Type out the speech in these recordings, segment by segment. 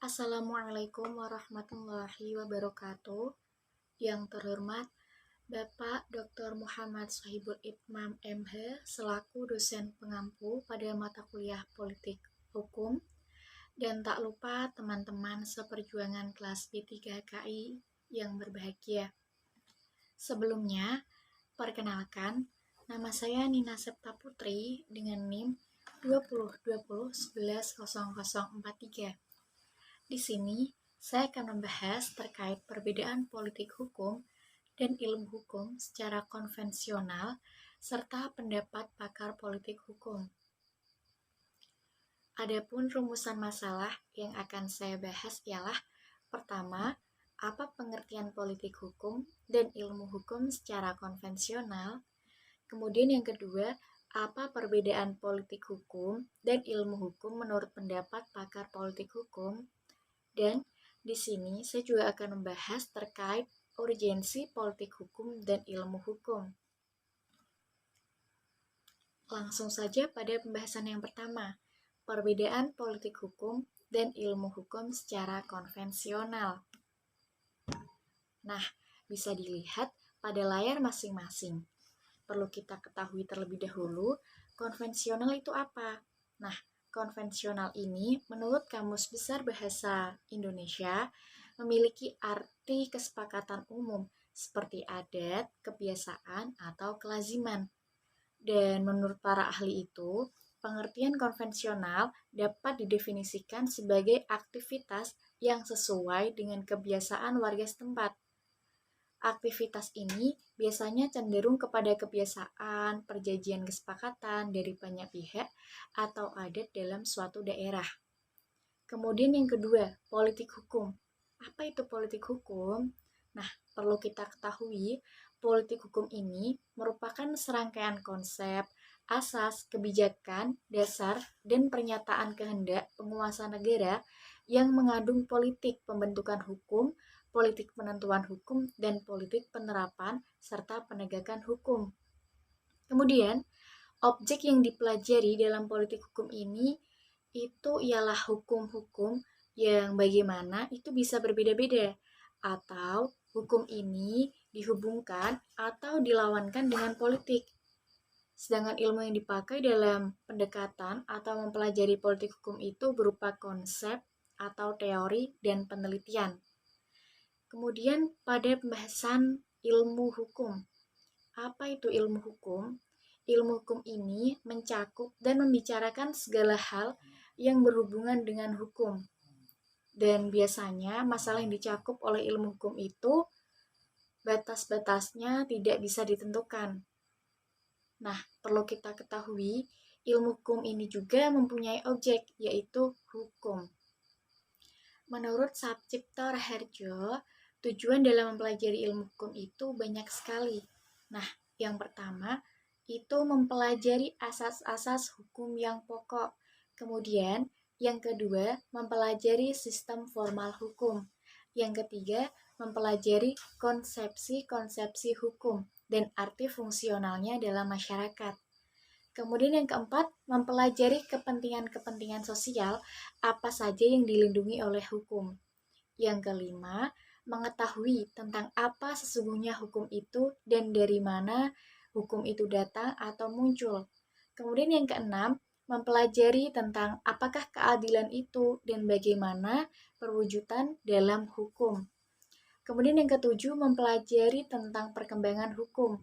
Assalamualaikum warahmatullahi wabarakatuh. Yang terhormat Bapak Dr. Muhammad Shahibul Itmam MH selaku dosen pengampu pada mata kuliah Politik Hukum, dan tak lupa teman-teman seperjuangan kelas B3KI yang berbahagia. Sebelumnya, perkenalkan, nama saya Nina Septa Putri dengan NIM 2020110043. Di sini, saya akan membahas terkait perbedaan politik hukum dan ilmu hukum secara konvensional, serta pendapat pakar politik hukum. Adapun rumusan masalah yang akan saya bahas ialah: pertama, apa pengertian politik hukum dan ilmu hukum secara konvensional. Kemudian yang kedua, apa perbedaan politik hukum dan ilmu hukum menurut pendapat pakar politik hukum. Dan di sini saya juga akan membahas terkait urgensi politik hukum dan ilmu hukum. Langsung saja pada pembahasan yang pertama, perbedaan politik hukum dan ilmu hukum secara konvensional. Nah, bisa dilihat pada layar masing-masing. Perlu kita ketahui terlebih dahulu, konvensional itu apa? Nah, konvensional ini menurut Kamus Besar Bahasa Indonesia memiliki arti kesepakatan umum seperti adat, kebiasaan, atau kelaziman. Dan menurut para ahli itu, pengertian konvensional dapat didefinisikan sebagai aktivitas yang sesuai dengan kebiasaan warga setempat. Aktivitas ini biasanya cenderung kepada kebiasaan, perjanjian kesepakatan dari banyak pihak, atau adat dalam suatu daerah. Kemudian yang kedua, politik hukum. Apa itu politik hukum? Nah, perlu kita ketahui, politik hukum ini merupakan serangkaian konsep, asas, kebijakan, dasar, dan pernyataan kehendak penguasa negara yang mengandung politik pembentukan hukum, politik penentuan hukum, dan politik penerapan serta penegakan hukum. Kemudian, objek yang dipelajari dalam politik hukum ini itu ialah hukum-hukum yang bagaimana itu bisa berbeda-beda, atau hukum ini dihubungkan atau dilawankan dengan politik. Sedangkan ilmu yang dipakai dalam pendekatan atau mempelajari politik hukum itu berupa konsep atau teori dan penelitian. Kemudian pada pembahasan ilmu hukum. Apa itu ilmu hukum? Ilmu hukum ini mencakup dan membicarakan segala hal yang berhubungan dengan hukum. Dan biasanya masalah yang dicakup oleh ilmu hukum itu batas-batasnya tidak bisa ditentukan. Nah, perlu kita ketahui, ilmu hukum ini juga mempunyai objek, yaitu hukum. Menurut Sapcipto Raharjo, tujuan dalam mempelajari ilmu hukum itu banyak sekali. Nah, yang pertama, itu mempelajari asas-asas hukum yang pokok. Kemudian, yang kedua, mempelajari sistem formal hukum. Yang ketiga, mempelajari konsepsi-konsepsi hukum dan arti fungsionalnya dalam masyarakat. Kemudian yang keempat, mempelajari kepentingan-kepentingan sosial apa saja yang dilindungi oleh hukum. Yang kelima, mengetahui tentang apa sesungguhnya hukum itu dan dari mana hukum itu datang atau muncul. Kemudian yang keenam, mempelajari tentang apakah keadilan itu dan bagaimana perwujudan dalam hukum. Kemudian yang ketujuh, mempelajari tentang perkembangan hukum.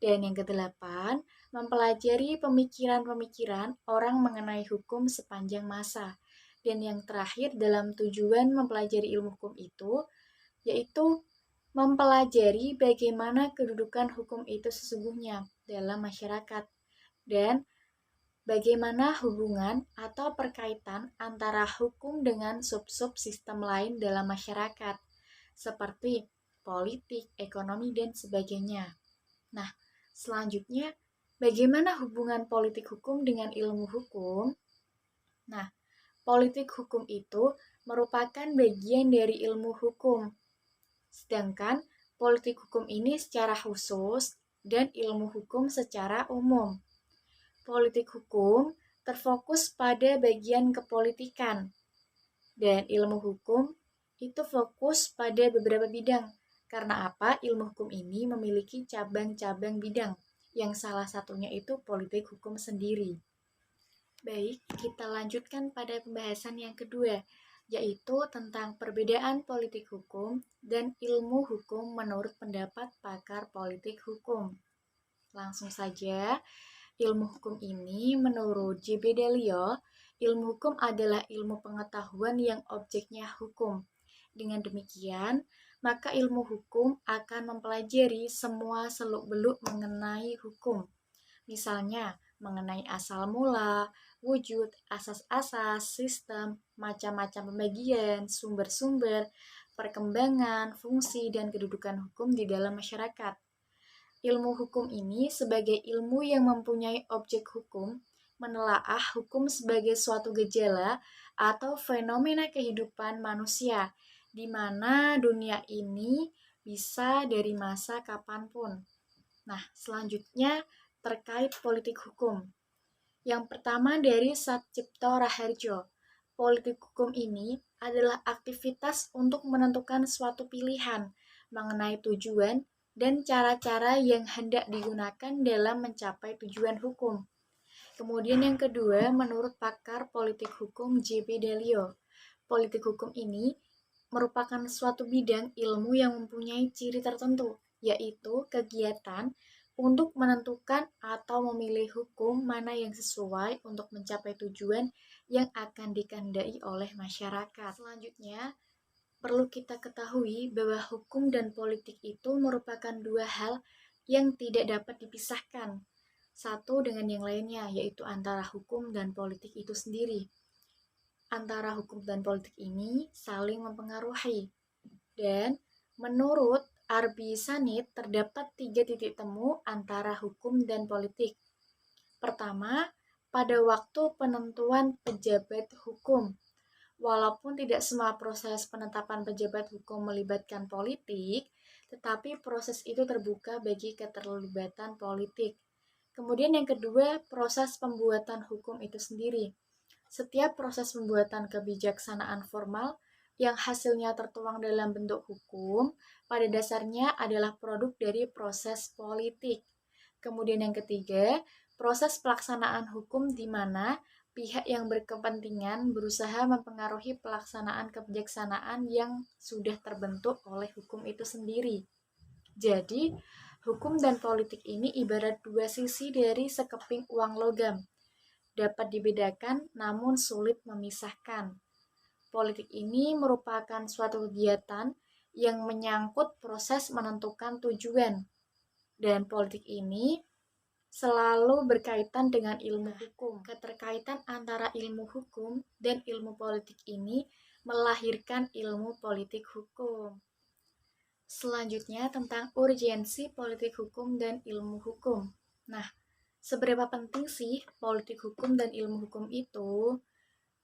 Dan yang kedelapan, mempelajari pemikiran-pemikiran orang mengenai hukum sepanjang masa. Dan yang terakhir dalam tujuan mempelajari ilmu hukum itu, yaitu mempelajari bagaimana kedudukan hukum itu sesungguhnya dalam masyarakat dan bagaimana hubungan atau perkaitan antara hukum dengan sub-sub sistem lain dalam masyarakat, seperti politik, ekonomi, dan sebagainya. Nah, selanjutnya, bagaimana hubungan politik hukum dengan ilmu hukum? Nah, politik hukum itu merupakan bagian dari ilmu hukum. Sedangkan politik hukum ini secara khusus dan ilmu hukum secara umum. Politik hukum terfokus pada bagian kepolitikan. Dan ilmu hukum itu fokus pada beberapa bidang. Karena apa? Ilmu hukum ini memiliki cabang-cabang bidang, yang salah satunya itu politik hukum sendiri. Baik, kita lanjutkan pada pembahasan yang kedua, yaitu tentang perbedaan politik hukum dan ilmu hukum menurut pendapat pakar politik hukum. Langsung saja, ilmu hukum ini menurut J.B. Delio, ilmu hukum adalah ilmu pengetahuan yang objeknya hukum. Dengan demikian, maka ilmu hukum akan mempelajari semua seluk-beluk mengenai hukum. Misalnya, mengenai asal mula, wujud, asas-asas, sistem, macam-macam pembagian, sumber-sumber, perkembangan, fungsi, dan kedudukan hukum di dalam masyarakat. Ilmu hukum ini sebagai ilmu yang mempunyai objek hukum, menelaah hukum sebagai suatu gejala atau fenomena kehidupan manusia, di mana dunia ini bisa dari masa kapanpun. Nah, selanjutnya terkait politik hukum. Yang pertama dari Satcipto Raharjo. Politik hukum ini adalah aktivitas untuk menentukan suatu pilihan mengenai tujuan dan cara-cara yang hendak digunakan dalam mencapai tujuan hukum. Kemudian yang kedua, menurut pakar politik hukum J.B. Delio, politik hukum ini merupakan suatu bidang ilmu yang mempunyai ciri tertentu, yaitu kegiatan untuk menentukan atau memilih hukum mana yang sesuai untuk mencapai tujuan yang akan dikehendaki oleh masyarakat. Selanjutnya, perlu kita ketahui bahwa hukum dan politik itu merupakan dua hal yang tidak dapat dipisahkan satu dengan yang lainnya, yaitu antara hukum dan politik itu sendiri. Antara hukum dan politik ini saling mempengaruhi. Dan menurut Arbi Sanit, terdapat 3 titik temu antara hukum dan politik. Pertama, pada waktu penentuan pejabat hukum. Walaupun tidak semua proses penetapan pejabat hukum melibatkan politik, tetapi proses itu terbuka bagi keterlibatan politik. Kemudian yang kedua, proses pembuatan hukum itu sendiri. Setiap proses pembuatan kebijaksanaan formal yang hasilnya tertuang dalam bentuk hukum, pada dasarnya adalah produk dari proses politik. Kemudian yang ketiga, proses pelaksanaan hukum di mana pihak yang berkepentingan berusaha mempengaruhi pelaksanaan kebijaksanaan yang sudah terbentuk oleh hukum itu sendiri. Jadi, hukum dan politik ini ibarat dua sisi dari sekeping uang logam. Dapat dibedakan namun sulit memisahkan. Politik ini merupakan suatu kegiatan yang menyangkut proses menentukan tujuan. Dan politik ini selalu berkaitan dengan ilmu hukum. Keterkaitan antara ilmu hukum dan ilmu politik ini melahirkan ilmu politik hukum. Selanjutnya tentang urgensi politik hukum dan ilmu hukum. Nah, seberapa penting sih politik hukum dan ilmu hukum itu?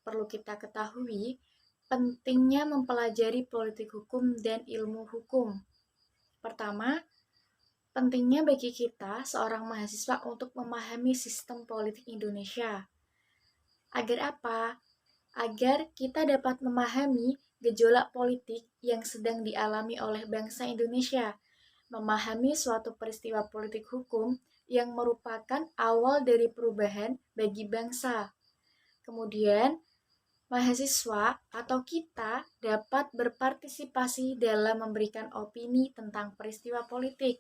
Perlu kita ketahui pentingnya mempelajari politik hukum dan ilmu hukum. Pertama, pentingnya bagi kita seorang mahasiswa untuk memahami sistem politik Indonesia. Agar apa? Agar kita dapat memahami gejolak politik yang sedang dialami oleh bangsa Indonesia, memahami suatu peristiwa politik hukum yang merupakan awal dari perubahan bagi bangsa. Kemudian, mahasiswa atau kita dapat berpartisipasi dalam memberikan opini tentang peristiwa politik.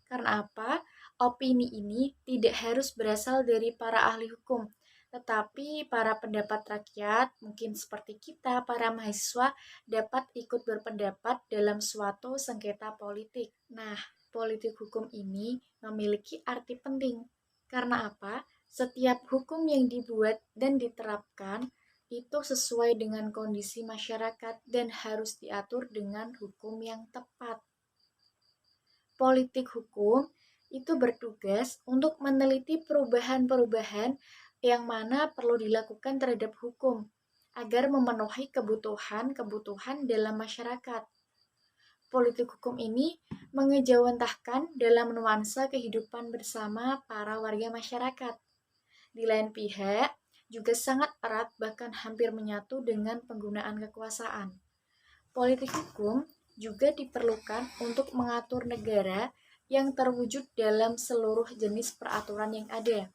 Karena apa? Opini ini tidak harus berasal dari para ahli hukum, tetapi para pendapat rakyat, mungkin seperti kita, para mahasiswa, dapat ikut berpendapat dalam suatu sengketa politik. Nah, politik hukum ini memiliki arti penting. Karena apa? Setiap hukum yang dibuat dan diterapkan itu sesuai dengan kondisi masyarakat dan harus diatur dengan hukum yang tepat. Politik hukum itu bertugas untuk meneliti perubahan-perubahan yang mana perlu dilakukan terhadap hukum agar memenuhi kebutuhan-kebutuhan dalam masyarakat. Politik hukum ini mengejawantahkan dalam nuansa kehidupan bersama para warga masyarakat. Di lain pihak, juga sangat erat bahkan hampir menyatu dengan penggunaan kekuasaan. Politik hukum juga diperlukan untuk mengatur negara yang terwujud dalam seluruh jenis peraturan yang ada.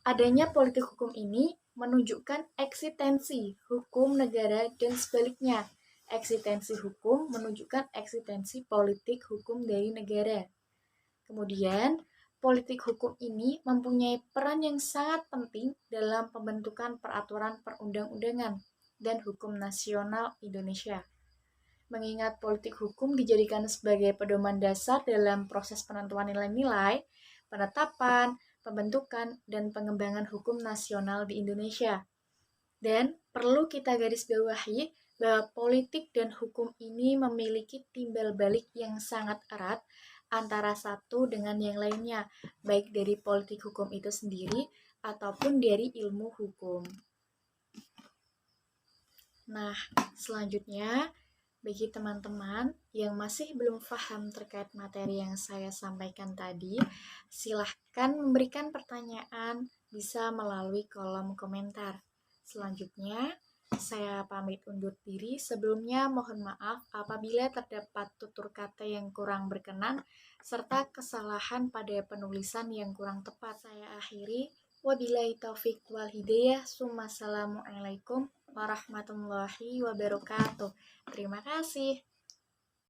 Adanya politik hukum ini menunjukkan eksistensi hukum negara dan sebaliknya. Eksistensi hukum menunjukkan eksistensi politik hukum dari negara. Kemudian, politik hukum ini mempunyai peran yang sangat penting dalam pembentukan peraturan perundang-undangan dan hukum nasional Indonesia. Mengingat politik hukum dijadikan sebagai pedoman dasar dalam proses penentuan nilai-nilai, penetapan, pembentukan, dan pengembangan hukum nasional di Indonesia. Dan perlu kita garis bawahi bahwa politik dan hukum ini memiliki timbal balik yang sangat erat antara satu dengan yang lainnya, baik dari politik hukum itu sendiri ataupun dari ilmu hukum. Nah, selanjutnya, bagi teman-teman yang masih belum paham terkait materi yang saya sampaikan tadi, silahkan memberikan pertanyaan bisa melalui kolom komentar. Selanjutnya, saya pamit undur diri. Sebelumnya mohon maaf apabila terdapat tutur kata yang kurang berkenan serta kesalahan pada penulisan yang kurang tepat. Saya akhiri. Wabillahi taufiq wal hidayah. Assalamualaikum warahmatullahi wabarakatuh. Terima kasih.